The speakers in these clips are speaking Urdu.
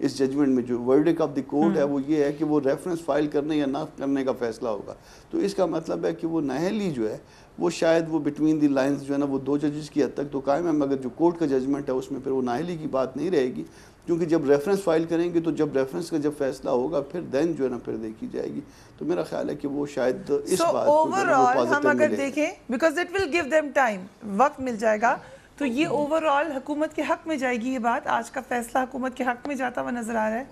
اس ججمنٹ میں جو ورڈک آف دی کورٹ ہے وہ یہ ہے کہ وہ ریفرنس فائل کرنے یا نہ کرنے کا فیصلہ ہوگا. تو اس کا مطلب ہے کہ وہ نااہلی جو ہے وہ شاید وہ بٹوین دی لائنز جو ہے نا وہ 2 ججز کی حد تک تو قائم ہے, مگر جو کورٹ کا ججمنٹ ہے اس میں پھر وہ نااہلی کی بات نہیں رہے گی, کیونکہ جب ریفرنس فائل کریں گے تو جب ریفرنس کا جب فیصلہ ہوگا پھر دین جو ہے نا پھر دیکھی جائے گی. تو میرا خیال ہے کہ وہ شاید اس بات کو اوور آل ہم اگر دیکھیں because it will give them time, وقت مل جائے گا, تو یہ اوور آل حکومت کے حق میں جائے گی یہ بات, آج کا فیصلہ حکومت کے حق میں جاتا ہوا نظر آ رہا ہے.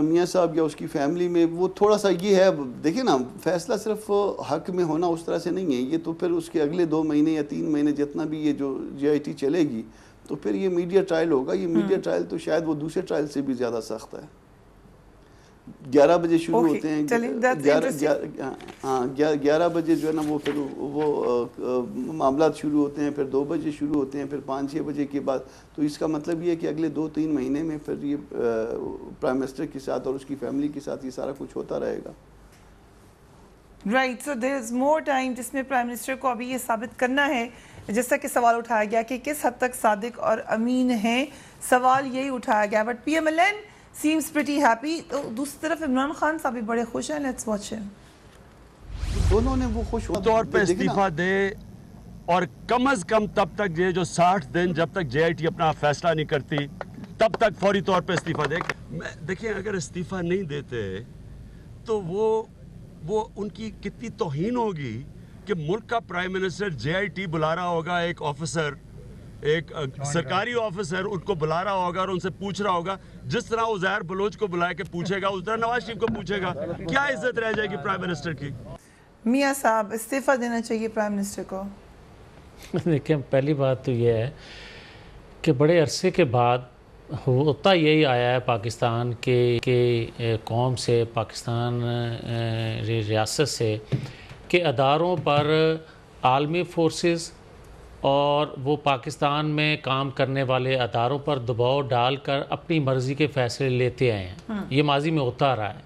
میاں صاحب یا اس کی فیملی میں وہ تھوڑا سا یہ ہے, دیکھیں نا فیصلہ صرف حق میں ہونا اس طرح سے نہیں ہے, یہ تو پھر اس کے اگلے 2 مہینے یا 3 مہینے جتنا بھی یہ جو GIT چلے گی تو پھر یہ میڈیا ٹرائل ہوگا. یہ میڈیا ٹرائل تو شاید وہ دوسرے ٹرائل سے بھی زیادہ سخت ہے. 11 بجے شروع ہوتے ہیں, 11 بجے جو ہے نا وہ پھر وہ معاملات شروع ہوتے ہیں, پھر 2 بجے شروع ہوتے ہیں, پھر 5-6 بجے کے بعد. تو اس کا مطلب یہ ہے کہ اگلے 2-3 مہینے میں پھر یہ پرائم منسٹر کے ساتھ اور اس کی فیملی کے ساتھ یہ سارا کچھ ہوتا رہے گا. رائٹ, سو دیر از مور ٹائم جس میں پرائم منسٹر کو ابھی یہ ثابت کرنا ہے, جیسا کہ سوال اٹھایا گیا کہ کس حد تک صادق اور امین ہیں, سوال یہی اٹھایا گیا. But PMLN seems pretty happy. دوسری طرف عمران خان صاحب بھی بڑے خوش ہیں. لیٹس واچ ہم. دونوں نے وہ خوش طور پہ استعفیٰ دے, اور کم از کم تب تک یہ جو 60 دن جب تک JIT اپنا فیصلہ نہیں کرتی تب تک فوری طور پہ استعفیٰ دے. دیکھیں اگر استعفیٰ نہیں دیتے تو وہ ان کی کتنی توہین ہوگی کہ ملک کا پرائم منسٹر JIT بلا رہا ہوگا, ایک آفیسر, ایک سرکاری آفیسر ان کو بلا رہا ہوگا اور ان سے پوچھ رہا ہوگا, جس طرح عزیر بلوچ کو بلا کے پوچھے گا اس طرح نواز شریف کو پوچھے گا. کیا عزت رہ جائے گی پرائم منسٹر کی؟ میاں صاحب استعفیٰ دینا چاہیے پرائم منسٹر کو. دیکھیں پہلی بات تو یہ ہے کہ بڑے عرصے کے بعد ہوتا یہی آیا ہے پاکستان کے قوم سے, پاکستان ریاست سے, کہ اداروں پر عالمی فورسز اور وہ پاکستان میں کام کرنے والے اداروں پر دباؤ ڈال کر اپنی مرضی کے فیصلے لیتے آئے ہیں. یہ ماضی میں ہوتا رہا ہے,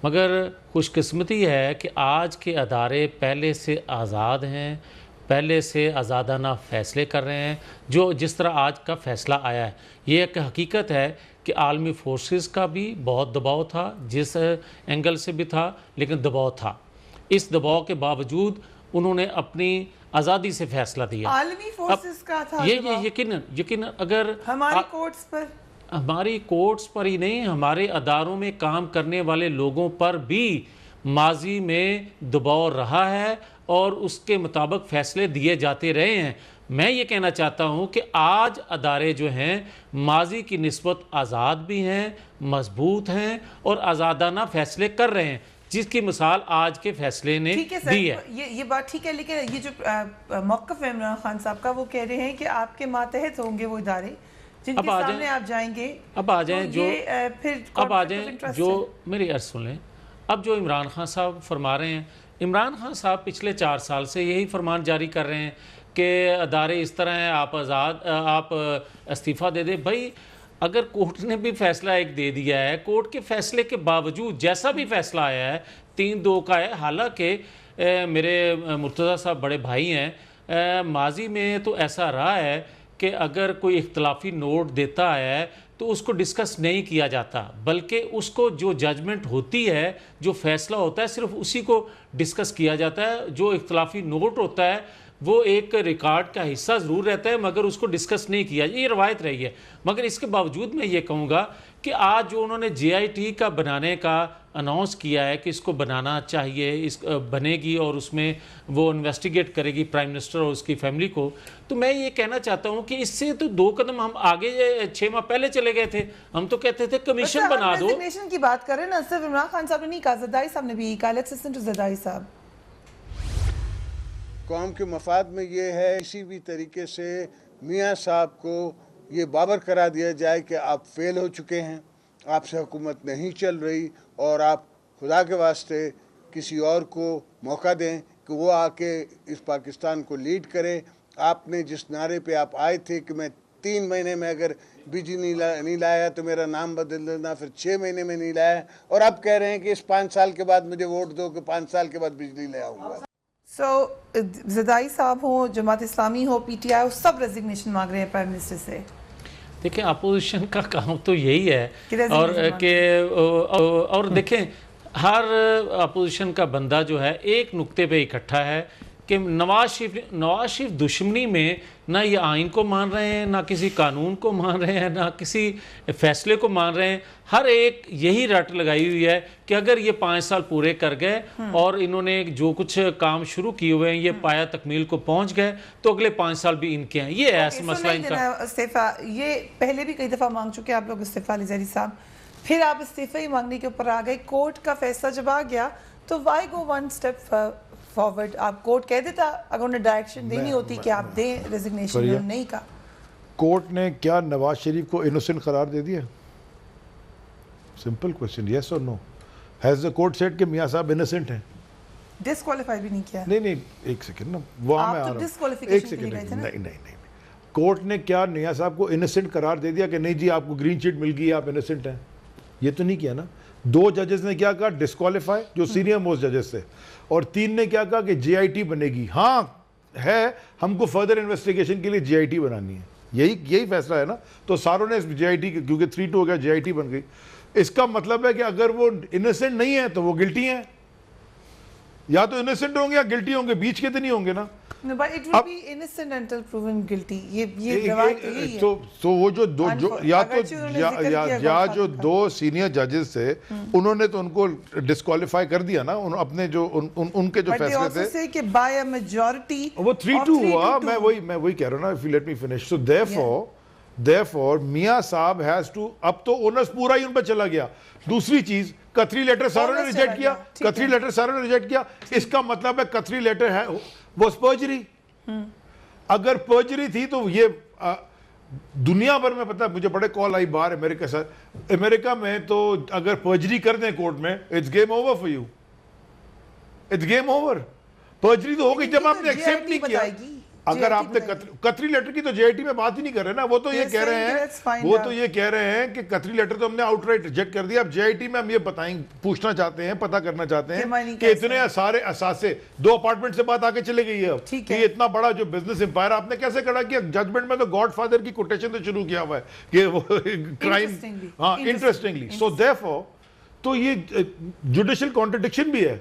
مگر خوش قسمتی ہے کہ آج کے ادارے پہلے سے آزاد ہیں, پہلے سے آزادانہ فیصلے کر رہے ہیں. جس طرح آج کا فیصلہ آیا ہے, یہ ایک حقیقت ہے کہ عالمی فورسز کا بھی بہت دباؤ تھا, جس اینگل سے بھی تھا, لیکن دباؤ تھا. اس دباؤ کے باوجود انہوں نے اپنی آزادی سے فیصلہ دیا. عالمی فورسز کا تھا یہ یقیناً اگر ہماری کورٹس پر, ہماری کورٹس پر ہی نہیں, ہمارے اداروں میں کام کرنے والے لوگوں پر بھی ماضی میں دباؤ رہا ہے اور اس کے مطابق فیصلے دیے جاتے رہے ہیں. میں یہ کہنا چاہتا ہوں کہ آج ادارے جو ہیں ماضی کی نسبت آزاد بھی ہیں, مضبوط ہیں اور آزادانہ فیصلے کر رہے ہیں, جس کی مثال آج کے فیصلے نے دی ہے. یہ بات ٹھیک ہے, لیکن یہ جو موقف ہے عمران خان صاحب کا, وہ کہہ رہے ہیں کہ آپ کے ماتحت ہوں گے وہ ادارے جن کے سامنے آپ جائیں گے. اب آ جائیں جو میری عرض سن لیں. اب جو عمران خان صاحب فرما رہے ہیں, عمران خان صاحب پچھلے 4 سال سے یہی فرمان جاری کر رہے ہیں کہ ادارے اس طرح ہیں, آپ استعفیٰ دے دیں. بھائی اگر کورٹ نے بھی فیصلہ ایک دے دیا ہے, کورٹ کے فیصلے کے باوجود جیسا بھی فیصلہ آیا ہے 3-2 کا ہے, حالانکہ میرے مرتضیٰ صاحب بڑے بھائی ہیں, ماضی میں تو ایسا رہا ہے کہ اگر کوئی اختلافی نوٹ دیتا ہے تو اس کو ڈسکس نہیں کیا جاتا, بلکہ اس کو جو ججمنٹ ہوتی ہے, جو فیصلہ ہوتا ہے, صرف اسی کو ڈسکس کیا جاتا ہے. جو اختلافی نوٹ ہوتا ہے وہ ایک ریکارڈ کا حصہ ضرور رہتا ہے, مگر اس کو ڈسکس نہیں کیا. یہ روایت رہی ہے. مگر اس کے باوجود میں یہ کہوں گا کہ آج جو انہوں نے JIT کا بنانے کا اناؤنس کیا ہے کہ اس کو بنانا چاہیے, اس بنے گی اور اس میں وہ انویسٹیگیٹ کرے گی پرائم منسٹر اور اس کی فیملی کو, تو میں یہ کہنا چاہتا ہوں کہ اس سے تو 2 قدم ہم آگے 6 ماہ پہلے چلے گئے تھے. ہم تو کہتے تھے کمیشن بنا دو. ریزگنیشن کی بات کر رہے ہیں نا, صرف عمران خان صاحب نے نہیں کہا, زرداری صاحب نے بھی کہا. لیٹس لسن ٹو زرداری صاحب. قوم کے مفاد میں یہ ہے کسی بھی طریقے سے میاں صاحب کو یہ بابر کرا دیا جائے کہ آپ فیل ہو چکے ہیں, آپ سے حکومت نہیں چل رہی, اور آپ خدا کے واسطے کسی اور کو موقع دیں کہ وہ آ کے اس پاکستان کو لیڈ کرے. آپ نے جس نعرے پہ آپ آئے تھے کہ میں 3 مہینے میں اگر بجلی نہیں لایا تو میرا نام بدل دینا, پھر 6 مہینے میں نہیں لایا, اور اب کہہ رہے ہیں کہ اس 5 سال کے بعد مجھے ووٹ دو کہ 5 سال کے بعد بجلی لے آؤں گا. زرداری صاحب ہوں, جماعت اسلامی ہو, PTI ہو, سب ریزگنیشن مانگ رہے ہیں پرائم منسٹر سے. دیکھیں اپوزیشن کا کام تو یہی ہے اور دیکھیں ہر اپوزیشن کا بندہ جو ہے ایک نقطے پہ اکٹھا ہے کہ نواز شریف دشمنی میں نہ یہ آئین کو مان رہے ہیں، نہ کسی قانون کو مان رہے ہیں، نہ کسی فیصلے کو مان رہے ہیں. ہر ایک یہی رٹ لگائی ہوئی ہے کہ اگر یہ 5 سال پورے کر گئے اور انہوں نے جو کچھ کام شروع کیے ہوئے ہیں یہ پایا تکمیل کو پہنچ گئے تو اگلے 5 سال بھی ان کے ہیں. یہ ایسا مسئلہ ان کا استعفیٰ یہ پہلے بھی کئی دفعہ مانگ چکے آپ لوگ استعفیٰ علی زیدی صاحب، پھر آپ استعفیٰ ہی مانگنے کے اوپر آ گئے. کورٹ کا فیصلہ جب آ گیا تو why go one step forward? آپ کورٹ کہہ دیتا اگر انہیں ڈائریکشن دینی ہوتی کہ آپ دیں ریزگنیشن، انہوں نے نہیں کہا. کورٹ نے کیا نواز شریف کو انوسنٹ قرار دے دیا؟ سمپل کوشچن، یس اور نو. ہیز دا کورٹ سیڈ کہ میاں صاحب انوسنٹ ہیں؟ ڈسکوالیفائی بھی نہیں کیا. نہیں ایک سیکنڈ نا، وہاں میں آ رہا ہوں. ایک سیکنڈ، نہیں کورٹ نے کیا میاں صاحب کو انوسنٹ قرار دے دیا کہ نہیں جی آپ کو گرین شیٹ مل گئی آپ انوسنٹ ہیں؟ یہ تو نہیں کیا نا. 2 ججز نے کیا کہا ڈسکوالیفائی، جو سینئر موسٹ ججز تھے، اور 3 نے کیا کہا کہ جے آئی ٹی بنے گی. ہاں ہے، ہم کو فردر انویسٹیگیشن کے لیے جے آئی ٹی بنانی ہے. یہی فیصلہ ہے نا. تو ساروں نے جے آئی ٹی، کیونکہ 3-2 ہو گیا، جے آئی ٹی بن گئی. اس کا مطلب ہے کہ اگر وہ انوسنٹ نہیں ہے تو وہ گلٹی ہیں. یا تو انوسنٹ ہوں گے یا گلٹی ہوں گے، بیچ کے تو نہیں ہوں گے نا. No, but it will be innocent until proven guilty. یہ روایت یہی ہے. تو وہ جو جو 2 سینئر ججز تھے انہوں نے تو ان کو ڈسکوالیفائی کر دیا نا. اپنے جو ان کے جو فیصلے تھے، But they also say کہ by a majority وہ 3-2 ہوا. میں وہی کہہ رہا ہوں نا. if you let me finish. So therefore میاں صاحب has to، اب تو اونس پورا ہی ان پہ چلا گیا. دوسری چیز، کتری لیٹر ساروں نے ریجیکٹ کیا. اس کا مطلب ہے کتری لیٹر ہے وہ پرجری. اگر پرجری تھی تو یہ دنیا بھر میں، پتہ ہے مجھے بڑے کال آئی باہر امریکہ سے. امریکہ میں تو اگر پرجری کر دیں کورٹ میں، it's game over for you. It's game over. Perjury تو ہو گئی جب آپ نے ایکسیپٹ نہیں کیا. اگر آپ نے کتری لیٹر کی تو جے آئی ٹی میں بات ہی نہیں کر رہے نا. وہ تو یہ کہہ رہے ہیں کہ کتری لیٹر تو ہم نے آؤٹ رائٹ ریجیکٹ کر دیا. اب جے آئی ٹی میں ہم یہ پوچھنا چاہتے ہیں، پتہ کرنا چاہتے ہیں کہ اتنے سارے اثاثے 2 اپارٹمنٹ سے بات آگے چلے گئی ہے اب کہ یہ اتنا بڑا جو بزنس امپائر آپ نے کیسے کھڑا کیا. ججمنٹ میں تو گاڈ فادر کی کوٹیشن تو شروع کیا ہوا ہے کہ وہ کرائم. ہاں انٹرسٹنگلی. سو دیرفور تو یہ جوڈیشل کانٹرڈکشن بھی ہے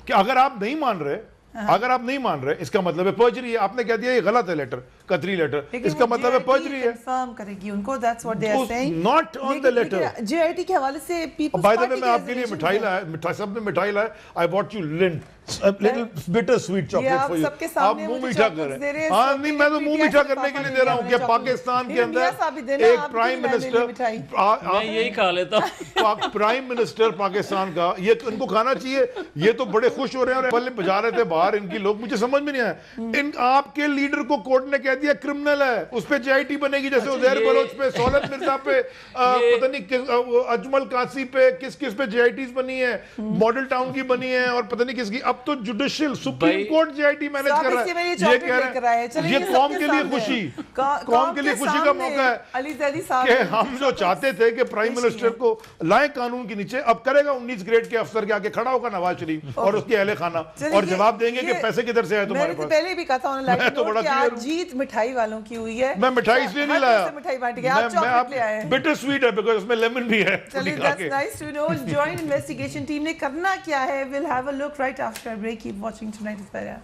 کہ اگر آپ نہیں مان رہے اس کا مطلب ہے پرجری ہے. آپ نے کہہ دیا یہ غلط ہے لیٹر، کتری لیٹر، اس کا مطلب ہے پرجری ہے. کنفرم کرے گی ان کو. that's what they are saying. not on the letter. J I T کے حوالے سے پیپلز by the way میں آپ کے لیے مٹھائی لایا، سب نے مٹھائی لایا. I bought you Lind, a little bitter sweet chocolate for you. آپ منہ میٹھا کر رہے ہیں. ہاں نہیں، میں تو منہ میٹھا کرنے کے لیے دے رہا ہوں کہ پاکستان کے اندر ایک پرائم منسٹر، میں یہی کھا لیتا ہوں، پرائم منسٹر پاکستان کا، یہ ان کو کھانا چاہیے. یہ تو بڑے خوش ہو رہے ہیں اور پہلے بجا رہے تھے باہر ان کی لوگ. مجھے سمجھ میں نہیں آیا، آپ کے لیڈر کو کورٹ نے کہہ دیا کرمنل ہے، اس پہ جے آئی ٹی بنے گی. جیسے عزیر بلوچ پہ، سہولت مرزا پہ، پتہ نہیں اجمل قاسی پہ، کس پہ جے آئی ٹیز بنی ہے، ماڈل ٹاؤن کی بنی ہے، اور پتہ نہیں کس کی. اب تو judicial supreme court J I T manage کر رہا ہے. یہ کہہ رہا ہے یہ قوم کے لیے خوشی کا موقع ہے کہ ہم جو چاہتے تھے کہ پرائم منسٹر کو لائیں قانون کے نیچے، اب کرے گا 19 گریڈ کے افسر کے آگے کھڑا ہوگا نواز شریف اور اس کے اہل خانہ، اور جواب دیں گے کہ پیسے کدھر سے آئے تمہارے پاس. پہلے بھی کہا تھا انہوں نے کہ آج جیت مٹھائی والوں کی ہوئی ہے. میں مٹھائی اس لیے نہیں لایا، مٹھائی بانٹ گیا، آپ چاکلیٹ لے آئے ہیں. بٹر سویٹ ہے بیکاز اس میں لیمن بھی ہے. چلیے that's nice to know. Joint investigation team نے کرنا کیا ہے. we'll have a look right after a break. Keep watching Tonight with Farah.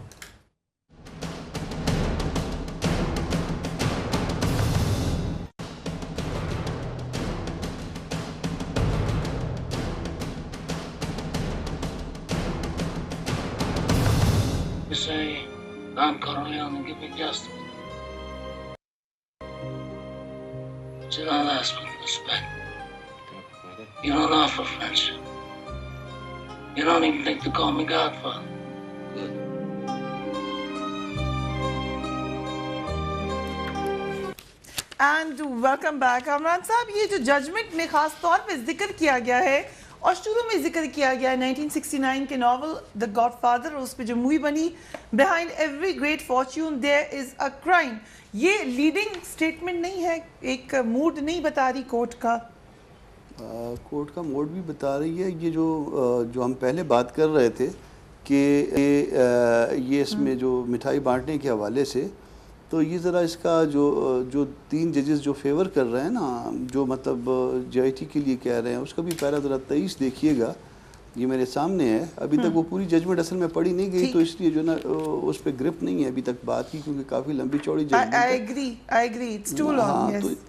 You say Don Corleone give me justice. But you don't ask for respect. You don't offer friendship. You don't even think to call me Godfather. Good. And welcome back. Kamran صاحب، یہ جو ججمنٹ میں خاص طور پہ ذکر کیا گیا ہے اور شروع میں ذکر کیا گیا ہے 1969 کے ناول دا گاڈ فادر، اس پہ جو مووی بنی behind every great fortune there is a crime, یہ لیڈنگ سٹیٹمنٹ نہیں ہے؟ ایک موڈ نہیں بتا رہی کورٹ کا؟ کورٹ کا موڈ بھی بتا رہی ہے. یہ جو ہم پہلے بات کر رہے تھے کہ یہ اس میں جو مٹھائی بانٹنے کے حوالے سے تو یہ ذرا اس کا جو 3 ججز جو فیور کر رہے ہیں نا، جو مطلب JIT کے لیے کہہ رہے ہیں، اس کا بھی پیرا ذرا 23 دیکھیے گا، یہ میرے سامنے ہے. ابھی تک وہ پوری ججمنٹ اصل میں پڑھی نہیں گئی، تو اس لیے جو نا اس پہ گرپ نہیں ہے ابھی تک بات کی، کیونکہ کافی لمبی چوڑی ججمنٹ ہے.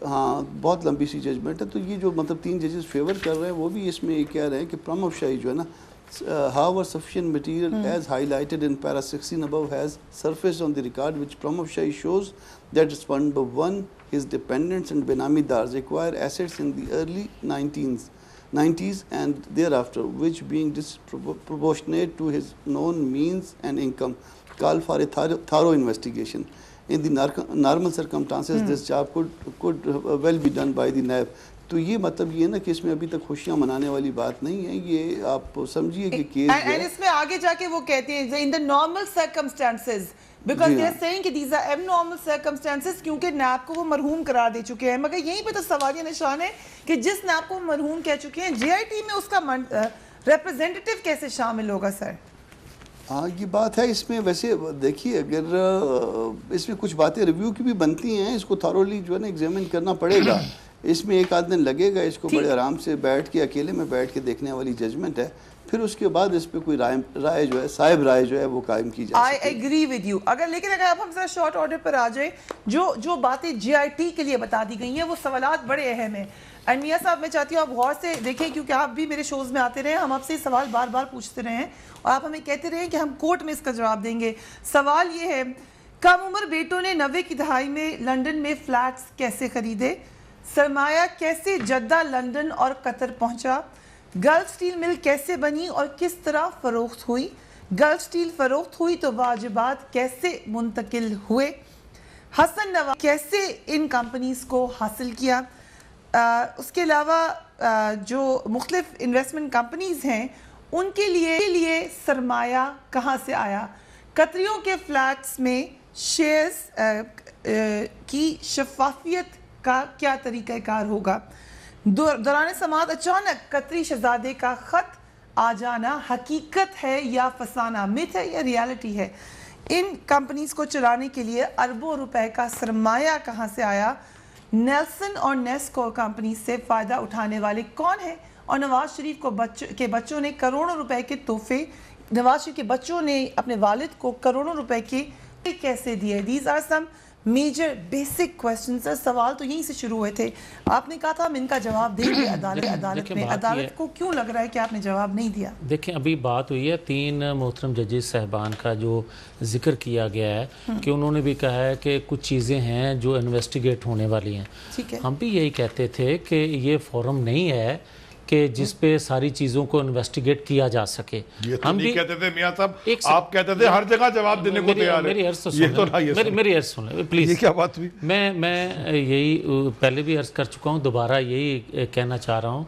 ہاں بہت لمبی سی ججمنٹ ہے. تو یہ جو مطلب 3 ججز فیور کر رہے ہیں، وہ بھی اس میں یہ کہہ رہے ہیں کہ پرامو شاہی جو ہے نا، however sufficient material as highlighted in para 16 above has surfaced on the record, which Pramod Shahi shows that Fund number 1, his dependents and benamidars acquire assets in the early 90s and thereafter, which being disproportionate to his known means and income, call for a thorough investigation. In the normal circumstances, this job could well be done by the NAB. تو یہ مطلب یہ نا کہ اس میں ابھی تک خوشیاں منانے والی بات نہیں ہے. یہ آپ سمجھیے کہ کیس ہے. اس میں آگے جا کے وہ کہتے ہیں in the normal circumstances, because they are saying کہ these are abnormal circumstances, کیونکہ نیب کو وہ مرحوم قرار دے چکے ہیں. مگر یہیں پہ تو سوالیہ نشان ہے کہ جس نیب کو مرحوم کہہ چکے ہیں، JIT میں اس کا ریپرزینٹیٹیو کیسے شامل ہوگا سر؟ ہاں یہ بات ہے. اس میں ویسے دیکھیے، اگر اس میں کچھ باتیں ریویو کی بھی بنتی ہیں، اس کو تھارولی جو ہے نا ایگزامن کرنا پڑے گا. اس میں 1 آدھ دن لگے گا. اس کو بڑے آرام سے بیٹھ کے اکیلے میں بیٹھ کے دیکھنے والی ججمنٹ ہے. پھر اس کے بعد اس پہ کوئی رائے جو ہے، صاحب رائے جو ہے، وہ قائم کی جائے. I agree with you. لیکن اگر آپ ہم ذرا شارٹ آرڈر پر آ جائیں، جو باتیں JIT کے لیے بتا دی گئی ہیں، وہ سوالات بڑے اہم ہیں. اینڈ میاں صاحب، میں چاہتی ہوں آپ غور سے دیکھیں، کیونکہ آپ بھی میرے شوز میں آتے رہے، ہم آپ سے سوال بار بار پوچھتے رہے ہیں اور آپ ہمیں کہتے رہے کہ ہم کورٹ میں اس کا جواب دیں گے. سوال یہ ہے، کم عمر بیٹوں نے 90 کی دہائی میں لنڈن میں فلیٹس کیسے خریدے؟ سرمایہ کیسے جدہ، لندن اور قطر پہنچا؟ گلف سٹیل مل کیسے بنی اور کس طرح فروخت ہوئی؟ گلف سٹیل فروخت ہوئی تو واجبات کیسے منتقل ہوئے؟ حسن نواز کیسے ان کمپنیز کو حاصل کیا؟ اس کے علاوہ جو مختلف انویسٹمنٹ کمپنیز ہیں، ان کے لیے سرمایہ کہاں سے آیا؟ قطریوں کے فلیٹس میں شیئرز کی شفافیت کا کیا طریقہ کار ہوگا؟ دوران سماعت اچانک قطری شہزادے کا خط آ جانا حقیقت ہے یا فسانہ، میتھ ہے یا ریالٹی ہے؟ ان کمپنیز کو چلانے کے لیے اربوں روپے کا سرمایہ کہاں سے آیا؟ نیلسن اور نیسکو کمپنی سے فائدہ اٹھانے والے کون ہیں؟ اور نواز شریف کے بچوں نے کروڑوں روپے کے تحفے، نواز شریف کے بچوں نے اپنے والد کو کروڑوں روپے کے کیسے دیے؟ These are some major basic questions. سوال تو یہیں سے شروع ہوئے تھے. آپ نے کہا تھا ہم ان کا جواب دیں گے عدالت میں. عدالت کو کیوں لگ رہا ہے کہ آپ نے جواب نہیں دیا؟ دیکھیں، ابھی بات ہوئی ہے 3 محترم ججز صاحبان کا جو ذکر کیا گیا ہے کہ انہوں نے بھی کہا ہے کہ کچھ چیزیں ہیں جو انویسٹیگیٹ ہونے والی ہیں. ٹھیک ہے، ہم بھی یہی کہتے تھے کہ یہ فورم نہیں ہے کہ جس پہ ساری چیزوں کو انویسٹیگیٹ کیا جا سکے. ہم بھی کہتے تھے میاں صاحب، آپ کہتے تھے ہر جگہ جواب دینے کو تیار ہے. میری عرض سن لیں پلیز. یہ کیا بات ہوئی؟ میں یہی پہلے بھی عرض کر چکا ہوں، دوبارہ یہی کہنا چاہ رہا ہوں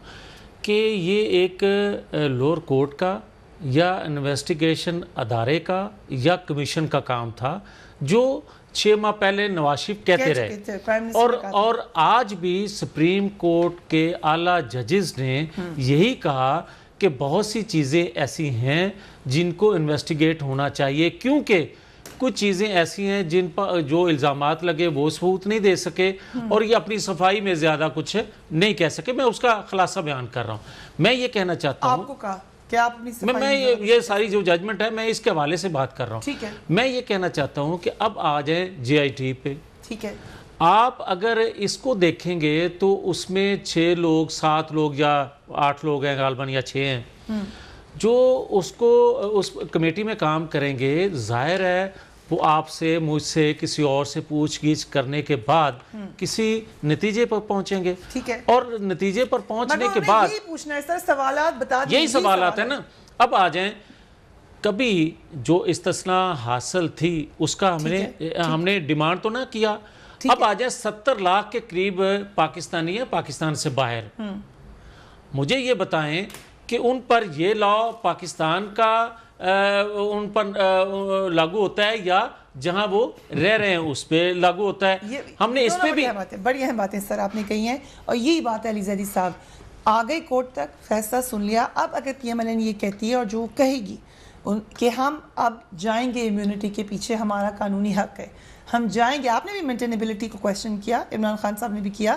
کہ یہ ایک لوور کورٹ کا یا انویسٹیگیشن ادارے کا یا کمیشن کا کام تھا، جو 6 ماہ پہلے نواز شریف کہتے رہے. اور آج بھی سپریم کورٹ کے اعلیٰ ججز نے یہی کہا کہ بہت سی چیزیں ایسی ہیں جن کو انویسٹیگیٹ ہونا چاہیے، کیونکہ کچھ چیزیں ایسی ہیں جن پر جو الزامات لگے وہ ثبوت نہیں دے سکے اور یہ اپنی صفائی میں زیادہ کچھ نہیں کہہ سکے. میں اس کا خلاصہ بیان کر رہا ہوں. میں یہ کہنا چاہتا ہوں، آپ کو کہا کہ آپ اپنی میں یہ ساری جو ججمنٹ ہے میں اس کے حوالے سے بات کر رہا ہوں. ٹھیک ہے، میں یہ کہنا چاہتا ہوں کہ اب آ جائیں JIT پہ. ٹھیک ہے، آپ اگر اس کو دیکھیں گے تو اس میں 6 لوگ 7 لوگ یا 8 لوگ ہیں غالباً یا 6 ہیں جو اس کو اس کمیٹی میں کام کریں گے. ظاہر ہے وہ آپ سے، مجھ سے، کسی اور سے پوچھ گچھ کرنے کے بعد کسی نتیجے پر پہنچیں گے. ٹھیک ہے، اور نتیجے پر پہنچنے کے بعد یہی پوچھنا ہے سر، سوالات بتا دیں. یہی سوالات ہیں نا. اب آ جائیں، کبھی جو استثناء حاصل تھی اس کا ہم نے ڈیمانڈ تو نہ کیا. اب آ جائیں 70 لاکھ کے قریب پاکستانی ہیں پاکستان سے باہر. مجھے یہ بتائیں کہ ان پر یہ لا پاکستان کا ان پر لاگو ہوتا ہے یا جہاں وہ رہ رہے ہیں اس پہ لاگو ہوتا ہے؟ ہم نے اس پہ بھی بڑی اہم باتیں سر آپ نے کہی ہیں، اور یہی بات ہے علی زیدی صاحب. آ گئی کورٹ تک، فیصلہ سن لیا. اب اگر PMLN یہ کہتی ہے اور جو کہے گی کہ ہم اب جائیں گے امیونٹی کے پیچھے, ہمارا قانونی حق ہے, ہم جائیں گے. آپ نے بھی مینٹینیبلٹی کو کویسچن کیا, عمران خان صاحب نے بھی کیا,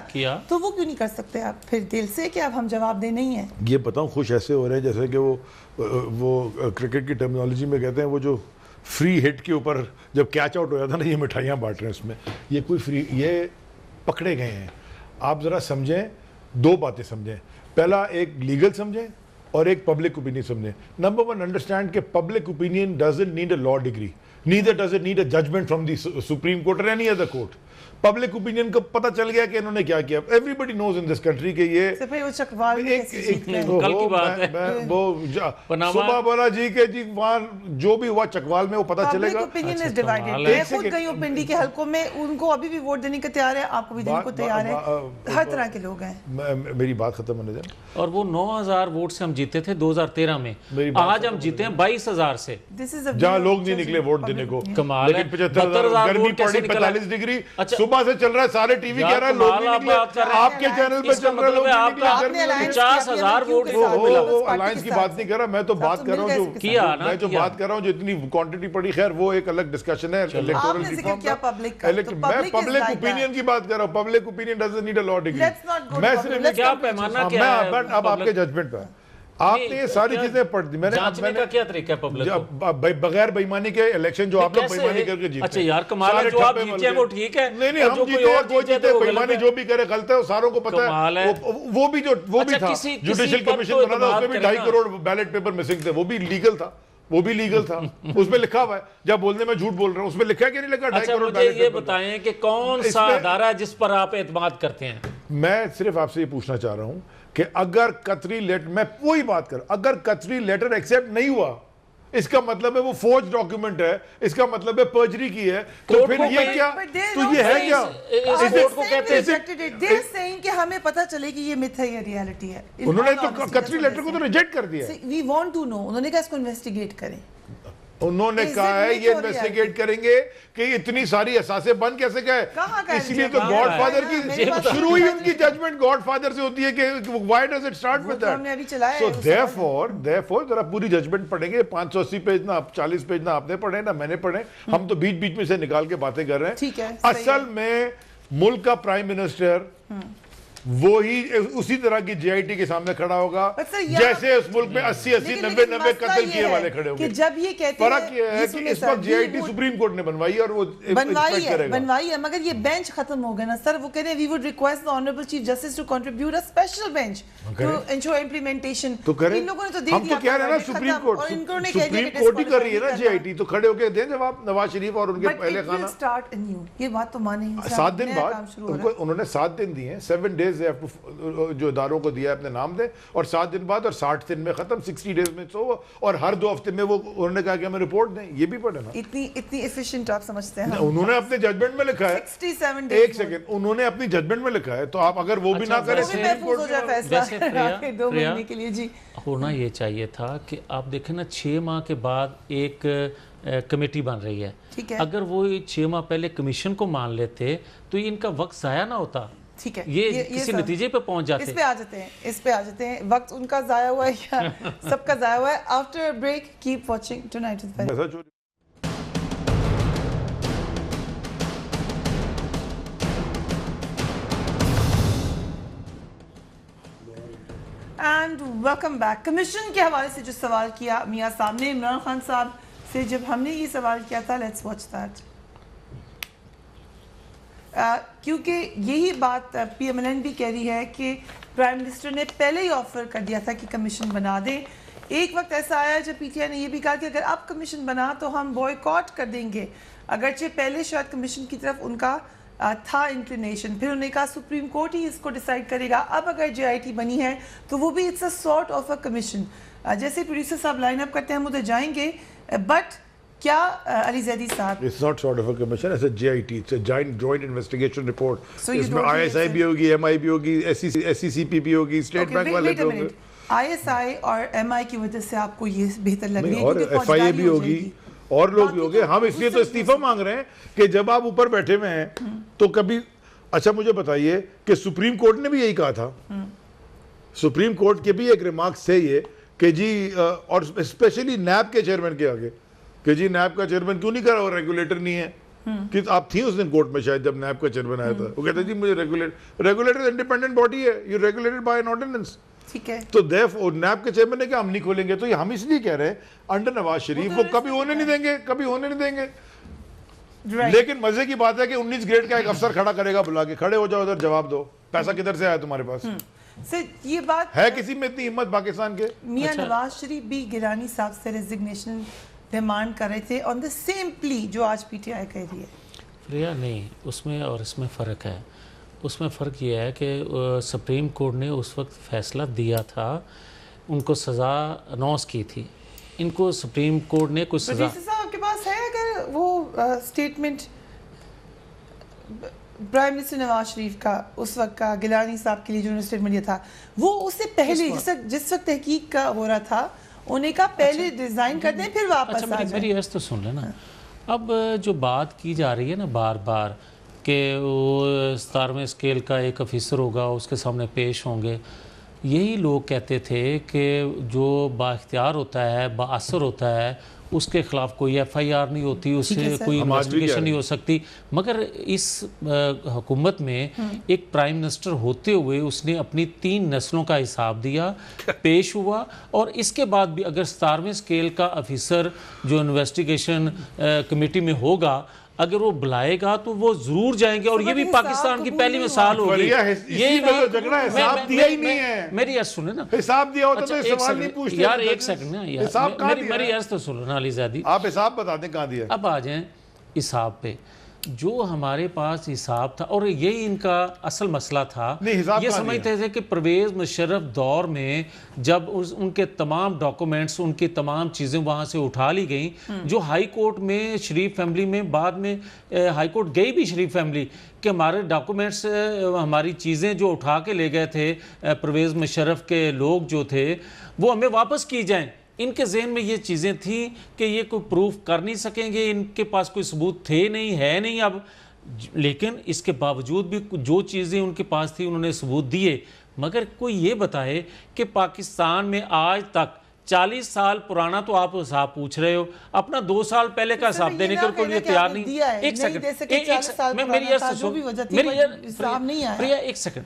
تو وہ کیوں نہیں کر سکتے آپ پھر دل سے کہ اب ہم جواب دے نہیں ہیں؟ یہ بتاؤں خوش ایسے ہو رہے ہیں جیسے کہ وہ کرکٹ کی ٹرمینالوجی میں کہتے ہیں وہ جو فری ہٹ کے اوپر جب کیچ آؤٹ ہو جاتا نا, یہ مٹھائیاں بانٹ رہے ہیں اس میں. یہ کوئی فری, یہ پکڑے گئے ہیں. آپ ذرا سمجھیں, دو باتیں سمجھیں. پہلا ایک لیگل سمجھیں اور ایک پبلک اوپینین سمجھیں. نمبر ون, انڈرسٹینڈ کہ public opinion doesn't need a law degree, neither does it need a judgment from the Supreme Court or any other court. Public opinion کو پتہ چل گیا کہ انہوں نے کیا کیا. Every body nose in this country کہ یہ کل کی بات ہے, صبح بولا جی کہ جی وہاں جو بھی ہوا چکوال میں وہ پتہ چلے گا. Public opinion is divided. میں خود گئی ہوں پنڈی کے حلقوں میں, ان کو ابھی بھی ووٹ دینے کو تیار ہے, آپ کو بھی دینے کو تیار ہے, ہر طرح کے لوگ ہیں. میری بات ختم ہونے دیں. اور وہ 9,000 ووٹ سے ہم جیتے تھے 2013 میں, آج ہم جیتے ہیں 22,000 سے, جہاں لوگ نہیں نکلے ووٹ دینے کو. کمال ہے. 75,000 گرمی پڑی 45 ڈگری, صبح سے چل رہا ہے, سارے ٹی وی کہہ رہا ہے لوگ نہیں نکلے, آپ کے چینل پہ چل رہا ہے لوگ نہیں نکلے. 50,000 ووٹ وہ الائنس کی بات نہیں کر رہا, میں تو بات کر رہا ہوں میں جو بات کر رہا ہوں جو اتنی کوانٹٹی پڑی, خیر وہ ایک الگ ڈسکشن ہے الیکٹورل ریفارم کا. میں پبلک اوپینین کی بات کر رہا ہوں. Public opinion doesn't need a law degree. میں صرف کیا پیمانہ کیا ہے اب آپ کے ججمنٹ پہ آپ نے یہ ساری چیزیں پڑھ دی. میں نے جانچنے کا کیا طریقہ ہے پبلک بغیر بےایمانی کے الیکشن جو آپ لوگ بےایمانی کر کے جیتے. اچھا یار کمال ہے, جو آپ جیتے ہیں وہ ٹھیک ہے. نہیں ہم جیتے ہیں, کوئی جیتے, بےایمانی جو بھی کرے غلط ہے, وہ ساروں کو پتہ ہے. وہ بھی تھا جوڈیشل کمیشن بنا تھا, اس میں بھی 2.5 کروڑ بیلٹ پیپر مسنگ تھے, وہ بھی لیگل تھا. اس میں لکھا ہوا ہے, جب بولنے میں جھوٹ بول رہا ہوں, اس میں لکھا ہے کہ نہیں لکھا 2.5 کروڑ بیلٹ پیپر. مجھے یہ بتائیں کہ کون سا ادارہ ہے جس پر آپ اعتماد کرتے ہیں؟ میں صرف آپ سے یہ پوچھنا چاہ رہا ہوں کہ اگر قطری لیٹر, میں وہی بات کر, اگر قطری لیٹر ایکسیپٹ نہیں ہوا, اس کا مطلب ہے وہ فورج ڈاکیومنٹ ہے, اس کا مطلب ہے پرجری کی ہے, تو پھر یہ کیا, تو یہ ہے کیا؟ کہ ہمیں پتہ چلے کہ یہ متھ ہے یا ریالٹی ہے. انہوں نے تو قطری لیٹر کو تو ریجیکٹ کر دیا. وی وانٹ ٹو نو, انہوں نے کہا اس کو انویسٹیگیٹ کریں. انہوں نے کہا ہے یہ انویسٹیگیٹ کریں گے کہ اتنی ساری اساسیں بن کیسے گئے. اس لیے تو گاڈ فادر کی شروع ہی ان کی ججمنٹ گاڈ فادر سے ہوتی ہے کہ why does it start with that. So therefore ذرا پوری ججمنٹ پڑھیں گے. 580 پیج نہ 40 پیج نہ آپ نے پڑھے نہ میں نے پڑھے, ہم تو بیچ بیچ میں سے نکال کے باتیں کر رہے ہیں. اصل میں ملک کا پرائم منسٹر وہی اسی طرح کی جے آئی ٹی کے سامنے کھڑا ہوگا جیسے اس ملک میں 80 90 قتل کیے والے کھڑے ہوں گے. جب یہ کہتے ہیں, فرق یہ ہے کہ اس وقت جے آئی ٹی سپریم کورٹ نے بنوائی اور وہ بنوائی ہے, مگر یہ بینچ ختم ہو گیا نا سر. وہ کہہ رہے ہیں we would request the honourable chief justice to contribute a special bench to ensure implementation. ان لوگوں نے تو دے دیا, ہم تو کہہ رہے ہیں نا سپریم کورٹ ہی کر رہی ہے نا جے آئی ٹی, تو کھڑے ہو کے دیں جواب نواز شریف اور ان کے پہلے خانہ. یہ بات تو مانیں 7 دن بعد انہوں نے 7 دن دیے ہیں, 7 days جو اداروں کو دیا اپنے نام دے, اور 7 دن بعد اور 60 دن میں ختم, 60 days میں سو, اور ہر 2 ہفتے میں وہ انہوں نے کہا کہ ہمیں رپورٹ دیں. یہ بھی پڑھے نا, اتنی ایفیشینٹ آپ سمجھتے ہیں. انہوں نے اپنے ججمنٹ میں لکھا ہے 67 ایک سیکنڈ, انہوں نے اپنی ججمنٹ میں لکھا ہے, تو آپ اگر وہ بھی نہ کریں دو مہینے کے لیے. جی ہونا یہ چاہیے تھا کہ آپ دیکھیں نا 6 ماہ کے بعد ایک کمیٹی بن رہی ہے, اگر وہ 6 ماہ پہلے کمیشن کو مان لیتے تو ان کا وقت ضائع نہ ہوتا. ٹھیک ہے, یہ کسی نتیجے پہ پہنچ جاتے. اس پہ آ جاتے ہیں. وقت ان کا ضائع ہوا ہے یا سب کا ضائع ہوا ہے. After break keep watching tonight with ویری. And welcome back. کمیشن کے حوالے سے جو سوال کیا میاں صاحب نے عمران خان صاحب سے, جب ہم نے یہ سوال کیا تھا, لیٹس واچ دیٹ. کیونکہ یہی بات پی ایم ایل این بھی کہہ رہی ہے کہ پرائم منسٹر نے پہلے ہی آفر کر دیا تھا کہ کمیشن بنا دیں. ایک وقت ایسا آیا جب پی ٹی آئی نے یہ بھی کہا کہ اگر اب کمیشن بنا تو ہم بوائیکاٹ کر دیں گے, اگرچہ پہلے شاید کمیشن کی طرف ان کا تھا انکلینیشن. پھر انہوں نے کہا سپریم کورٹ ہی اس کو ڈیسائیڈ کرے گا. اب اگر جے آئی ٹی بنی ہے تو وہ بھی it's a sort of a commission. جیسے پروڈیوسر صاحب لائن اپ کرتے ہیں ہم ادھر جائیں گے, بٹ کیا علی زیدی صاحب, It's not sort of a commission, it's a JIT, it's a joint investigation report. اس میں آئی ایس آئی بھی ہوگی, ایم آئی بھی ہوگی, ایس سی سی پی بھی ہوگی, اسٹیٹ بینک والے بھی ہوں گے. آئی ایس آئی اور ایم آئی کی وجہ سے آپ کو یہ بہتر لگ رہی ہے اور ایف آئی اے بھی ہوگی اور لوگ بھی ہوگے. ہم اس لیے تو استعفیٰ مانگ رہے ہیں کہ جب آپ اوپر بیٹھے ہوئے ہیں تو کبھی, اچھا مجھے بتائیے کہ سپریم کورٹ نے بھی یہی کہا تھا, سپریم کورٹ کے بھی ایک ریمارکس تھے یہ کہ جی اور اسپیشلی نیب کے چیئرمین کے آگے کہ جی نیب کا چیئرمین کیوں نہیں کرا اور ریگولیٹر نہیں ہے کہ آپ تھیں اس دن کورٹ میں شاید جب نیب کا چیئرمین آیا تھا وہ کہتے جی مجھے ریگولیٹر انڈیپینڈنٹ باڈی ہے you regulated by an ordinance ٹھیک ہے تو نیب کے چیئرمین نے کہ ہم نہیں کھولیں گے تو یہ ہم اس لیے کہہ رہے ہیں انڈر نواز شریف وہ کبھی ہونے نہیں دیں گے لیکن مزے کی بات ہے کہ 19 گریڈ کا ایک افسر کھڑا کرے گا بلا کے کھڑے ہو جاؤ ادھر جواب دو پیسہ کدھر سے آیا تمہارے پاس سر یہ بات ہے کسی میں اتنی ہمت پاکستان کے میاں نواز شریف بھی گیلانی صاحب سے ریزگنیشن ڈیمانڈ کر رہے تھے آن دا سیم پلی جو آج پی ٹی آئی کہہ رہی ہے ریا نہیں اس میں اور اس میں فرق ہے اس میں فرق یہ ہے کہ سپریم کورٹ نے اس وقت فیصلہ دیا تھا ان کو سزا اناؤنس کی تھی ان کو سپریم کورٹ نے کچھ سزا آپ کے پاس ہے اگر وہ statement prime minister Nawaz Sharif کا اس وقت کا گیلانی صاحب کے لیے جو انہوں نے سٹیٹمنٹ دیا تھا وہ اس سے پہلے جس وقت تحقیق کا ہو رہا تھا انہیں کا پہلے ڈیزائن کر دیں پھر واپس آ جائیں میری عرض تو سن لینا اب جو بات کی جا رہی ہے نا بار بار کہ وہ 17ویں اسکیل کا ایک افیسر ہوگا اس کے سامنے پیش ہوں گے یہی لوگ کہتے تھے کہ جو با اختیار ہوتا ہے با اثر ہوتا ہے اس کے خلاف کوئی ایف آئی آر نہیں ہوتی اس سے کوئی انویسٹیگیشن نہیں ہو سکتی مگر اس حکومت میں ایک پرائم منسٹر ہوتے ہوئے اس نے اپنی 3 نسلوں کا حساب دیا پیش ہوا اور اس کے بعد بھی اگر 17ویں اسکیل کا افیسر جو انویسٹیگیشن کمیٹی میں ہوگا اگر وہ بلائے گا تو وہ ضرور جائیں گے اور یہ بھی پاکستان کی پہلی مثال ہوگی یہی حساب دیا ہی نہیں ہے میری عرض سنیں نا حساب دیا ہوتا تو سوال نہیں پوچھتے یار ایک سیکنڈ نا میری عرض تو سنو نا علی زیادی آپ حساب بتا دیں کہاں دیا اب آ جائیں حساب پہ جو ہمارے پاس حساب تھا اور یہی ان کا اصل مسئلہ تھا یہ سمجھتے تھے کہ پرویز مشرف دور میں جب ان کے تمام ڈاکومنٹس ان کی تمام چیزیں وہاں سے اٹھا لی گئیں جو ہائی کورٹ میں شریف فیملی میں بعد میں ہائی کورٹ گئی بھی شریف فیملی کہ ہمارے ڈاکومنٹس ہماری چیزیں جو اٹھا کے لے گئے تھے پرویز مشرف کے لوگ جو تھے وہ ہمیں واپس کی جائیں ان کے ذہن میں یہ چیزیں تھیں کہ یہ کوئی پروف کر نہیں سکیں گے ان کے پاس کوئی ثبوت تھے نہیں ہے نہیں اب لیکن اس کے باوجود بھی جو چیزیں ان کے پاس تھی انہوں نے ثبوت دیے مگر کوئی یہ بتائے کہ پاکستان میں آج تک 40 سال پرانا تو آپ حساب پوچھ رہے ہو اپنا 2 سال پہلے کا حساب دینے کے لیے تیار نہیں ایک سیکنڈ ایک سیکنڈ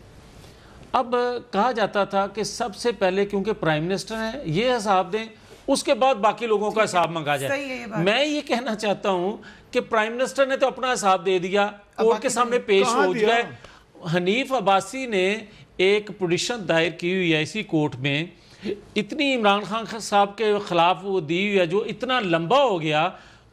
اب کہا جاتا تھا کہ سب سے پہلے کیونکہ پرائم منسٹر ہیں یہ حساب دیں اس کے بعد باقی لوگوں کا حساب منگا جائے میں یہ کہنا چاہتا ہوں کہ پرائم منسٹر نے تو اپنا حساب دے دیا کورٹ کے سامنے پیش ہو گئے حنیف عباسی نے ایک پٹیشن دائر کی ہوئی ہے اسی کورٹ میں اتنی عمران خان صاحب کے خلاف وہ دی ہوئی ہے جو اتنا لمبا ہو گیا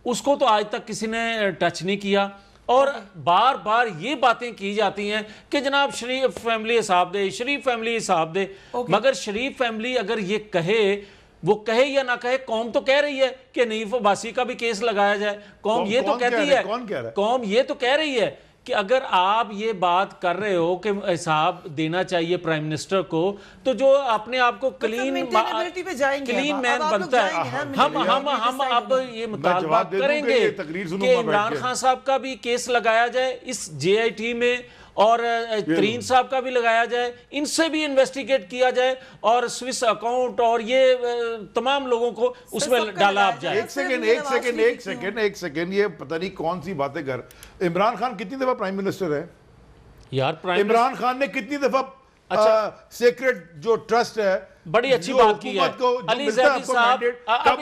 اس کو تو آج تک کسی نے ٹچ نہیں کیا اور بار بار یہ باتیں کی جاتی ہیں کہ جناب شریف فیملی حساب دے شریف فیملی حساب دے مگر شریف فیملی اگر یہ کہے وہ کہے یا نہ کہے قوم تو کہہ رہی ہے کہ حنیف عباسی کا بھی کیس لگایا جائے قوم یہ تو کہتی ہے قوم یہ تو کہہ رہی ہے کہ اگر آپ یہ بات کر رہے ہو کہ حساب دینا چاہیے پرائم منسٹر کو تو جو اپنے آپ کو کلین مین بنتا ہے ہم اب یہ مطالبہ کریں گے کہ عمران خان صاحب کا بھی کیس لگایا جائے اس جے آئی ٹی میں اور ترین صاحب کا بھی لگایا جائے ان سے بھی انویسٹیگیٹ کیا جائے اور سوئس اکاؤنٹ اور یہ تمام لوگوں کو اس میں ڈالا آپ جائے ایک سیکنڈ یہ پتہ نہیں کون سی باتیں کر عمران خان کتنی دفعہ پرائم منسٹر ہے یار عمران خان نے کتنی دفعہ سیکرٹ جو ٹرسٹ ہے بڑی اچھی بات کی ہے علی زیدی صاحب اب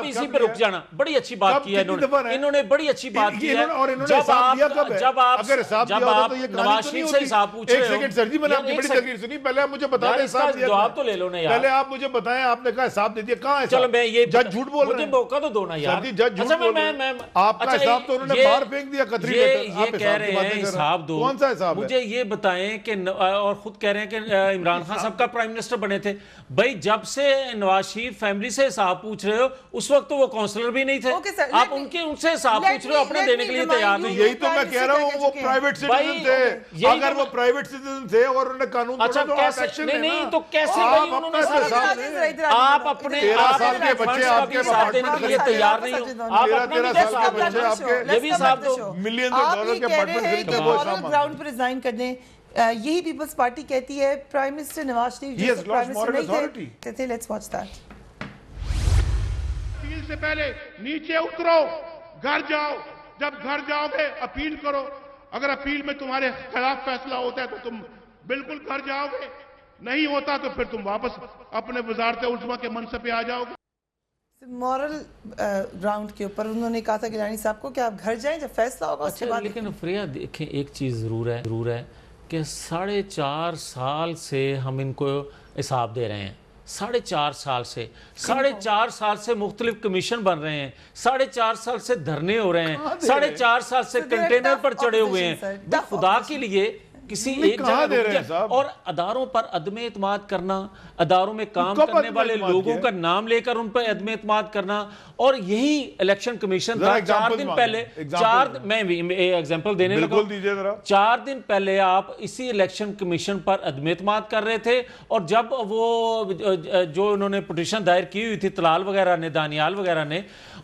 اسی پہ رک جانا بڑی اچھی بات کی ہے انہوں نے بڑی اچھی بات کی ہے جب آپ نواز شریف سے حساب پوچھ رہے ہو ایک سیکنڈ سر جی میں نے آپ کی بڑی تقریر سنی پہلے آپ مجھے بتائیں حساب دیا جواب تو لے لو نا یار پہلے آپ مجھے بتائیں آپ نے کہا حساب دے دیا کہاں ہے چلو میں یہ جج جھوٹ بول رہے ہیں مجھے موقع تو دو نا یار جج جھوٹ بول رہے ہیں آپ کا حساب تو انہوں نے باہر پھینک دیا قطری یہ کہہ رہے ہیں حساب دو کون سا حساب ہے مجھے یہ بتائیں کہ اور خود کہہ رہے ہیں کہ عمران خان صاحب کا پرائم منسٹر بنے تھے بھائی جب سے نواز شریف فیملی سے حساب پوچھ رہے ہو اس وقت تو وہ کونسلر بھی نہیں تھے آپ ان سے حساب پوچھ رہے ہو اپنے دینے کے لیے تیار نہیں یہی تو میں کہہ رہا ہوں وہ پرائیویٹ سٹیزن تھے اگر وہ پرائیویٹ سٹیزن تھے اور انہوں نے قانون توڑا تو آپ ایکشن لینا نہیں تو کیسے بھائی انہوں نے آپ اپنے 13 سال کے بچے آپ کے حساب دینے کے لیے تیار نہیں ہو آپ اپنے 13 سال کے بچے آپ کے یہ بھی حساب دو ملین ڈالر کے اپارٹمنٹ خریدتے وہ سامان گراؤنڈ پر ریزائن کر دیں یہی پیپلز پارٹی کہتی ہے پرائم منسٹر نواز شریف جو پرائم منسٹر نہیں تھے لیٹس واچ دیٹ سے پہلے نیچے اترو, گھر جاؤ, جب گھر جاؤ گے اپیل کرو, اگر اپیل میں تمہارے خلاف فیصلہ ہوتا ہے تو تم بالکل گھر جاؤ گے, نہیں ہوتا تو پھر تم واپس اپنے وزارت عظمیٰ کے منصب پہ آ جاؤ گے. مورل گراؤنڈ کے اوپر انہوں نے کہا تھا گیلانی صاحب کو کہ آپ گھر جائیں جب فیصلہ ہوگا اس کے بعد. لیکن فریہ دیکھیں ایک چیز ضرور ہے کہ 4.5 سال سے ہم ان کو حساب دے رہے ہیں, 4.5 سال سے 4.5 سال سے مختلف کمیشن بن رہے ہیں, 4.5 سال سے دھرنے ہو رہے ہیں, 4.5 سال سے کنٹینر پر چڑھے ہوئے ہیں. خدا کے لیے کسی ایک جگہ اور اداروں پر عدم اعتماد کرنا, اداروں میں کام کرنے والے لوگوں کا نام لے کر ان پر عدم اعتماد کرنا, اور یہی الیکشن کمیشن تھا 4 دن پہلے, میں ایگزامپل دینے لگا, 4 دن پہلے آپ اسی الیکشن کمیشن پر عدم اعتماد کر رہے تھے, اور جب وہ جو انہوں نے پٹیشن دائر کی ہوئی تھی طلال وغیرہ نے, دانیال وغیرہ نے,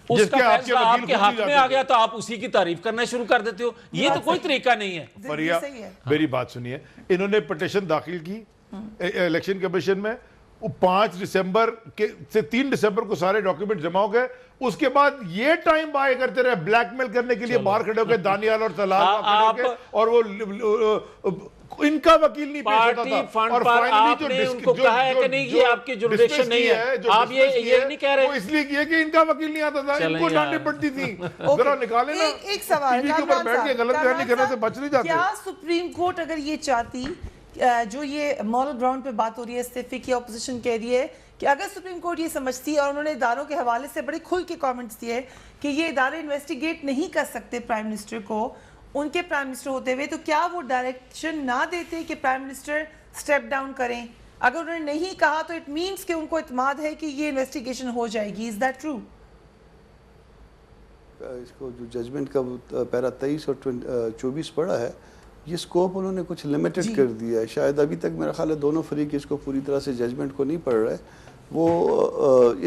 اس کا فیصلہ آپ کے حق میں آ گیا تو آپ اسی کی تعریف کرنا شروع کر دیتے ہو. یہ تو کوئی طریقہ نہیں ہے. فریہ میری بات سنیے, انہوں نے پٹیشن داخل کی الیکشن کمیشن میں, 5 دسمبر سے 3 دسمبر کو سارے ڈاکیومنٹ جمع ہو گئے, اس کے بعد یہ ٹائم بائے کرتے رہے, بلیک میل کرنے کے لیے باہر کھڑے ہو گئے دانیال اور طلال کھڑے ہو گئے, اور وہ ان کا وکیل نہیں پیش ہوتا تھا. فنڈ پر آپ نے ان کو کہا ہے کہ نہیں یہ آپ کی جوردیکشن نہیں ہے, آپ یہ نہیں کہہ رہے, وہ اس لیے کیا کہ ان کا وکیل نہیں آتا تھا, ان کو ڈانٹیں پڑتی تھی. ذرا نکالیں نا, ایک سوال ٹی وی کے اوپر بیٹھ کے غلط بیانی کرنے سے بچ نہیں جاتے. کیا سپریم کورٹ اگر یہ چاہتی, جو یہ مورل گراؤنڈ پہ بات ہو رہی ہے استعفے کی, اپوزیشن کہہ رہی ہے کہ اگر سپریم کورٹ یہ سمجھتی, اور انہوں نے اداروں کے حوالے سے بڑے کھل کے کامنٹس دیے کہ یہ ادارے انویسٹیگیٹ نہیں کر سکتے پرائم منسٹر کو ان کے پرائم منسٹر ہوتے ہوئے, تو کیا وہ ڈائریکشن نہ دیتے کہ پرائم منسٹر سٹیپ ڈاؤن کریں؟ اگر انہوں نے نہیں کہا تو اٹ مینس کہ ان کو اعتماد ہے کہ یہ انویسٹیگیشن ہو جائے گی. Is that true? اس کو جو ججمنٹ کا پیرا 23 اور 24 پڑھا ہے, یہ سکوپ انہوں نے کچھ لمیٹڈ کر دیا ہے. شاید ابھی تک میرا خیال ہے دونوں فریق اس کو پوری طرح سے ججمنٹ کو نہیں پڑھ رہے. وہ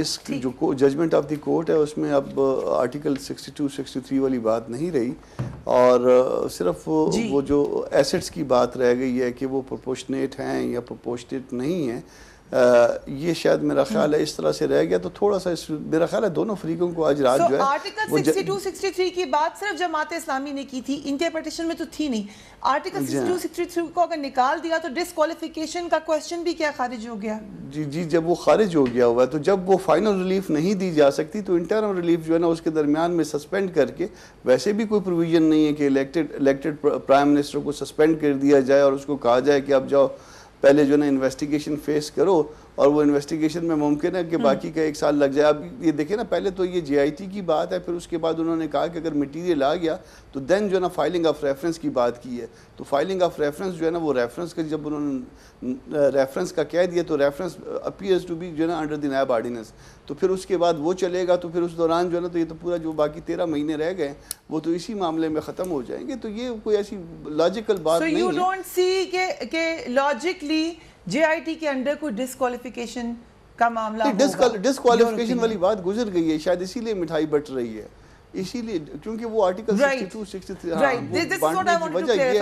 اس جو ججمنٹ آف دی کورٹ ہے اس میں اب آرٹیکل 62 63 والی بات نہیں رہی, اور صرف وہ جو ایسٹس کی بات رہ گئی ہے کہ وہ پروپورشنیٹ ہیں یا پروپورشنیٹ نہیں ہیں. یہ شاید میرا خیال ہے اس طرح سے رہ گیا, تو تھوڑا سا میرا خیال ہے دونوں فریقوں کو آج رات جو ہے آرٹیکل 62 63 کی بات صرف جماعت اسلامی نے کی تھی, ان کے پٹیشن میں تو تھی نہیں. آرٹیکل 62 63 کو اگر نکال دیا تو ڈسکوالیفیکیشن کا کوسچن بھی کیا خارج ہو گیا؟ جی جب وہ خارج ہو گیا ہوا ہے تو جب وہ فائنل ریلیف نہیں دی جا سکتی تو انٹرنل ریلیف جو ہے نا اس کے درمیان میں سسپینڈ کر کے, ویسے بھی کوئی پروویژن نہیں ہے کہ الیکٹڈ پرائم منسٹر کو سسپینڈ کر دیا جائے اور اس کو کہا جائے کہ اب جاؤ پہلے جو ہے نا انویسٹیگیشن فیس کرو, اور وہ انویسٹیگیشن میں ممکن ہے کہ باقی کا 1 سال لگ جائے. اب یہ دیکھیں نا, پہلے تو یہ جے آئی ٹی کی بات ہے, پھر اس کے بعد انہوں نے کہا کہ اگر میٹیریل آ گیا تو دین جو ہے نا فائلنگ آف ریفرنس کی بات کی ہے. تو فائلنگ آف ریفرنس جو ہے نا وہ ریفرنس کا جب انہوں نے ریفرنس کا کہہ دیا تو ریفرنس اپیئرز ٹو بی جو ہے نا انڈر دی نیب آرڈیننس, تو پھر اس کے بعد وہ چلے گا, تو پھر اس دوران جو ہے نا تو یہ تو پورا جو باقی 13 مہینے رہ گئے وہ تو اسی معاملے میں ختم ہو جائیں گے. تو یہ کوئی ایسی لاجیکل بات نہیں ہے. So you don't see کہ logically جے آئی ٹی کے انڈر کوئی ڈسکوالیفیکیشن کا معاملہ ہوگا؟ ڈسکوالیفیکیشن والی بات گزر گئی ہے, شاید اسی لیے مٹھائی بٹ رہی ہے, اسی لیے کیونکہ وہ آرٹیکل 62 63 بانٹنے کی وجہ یہ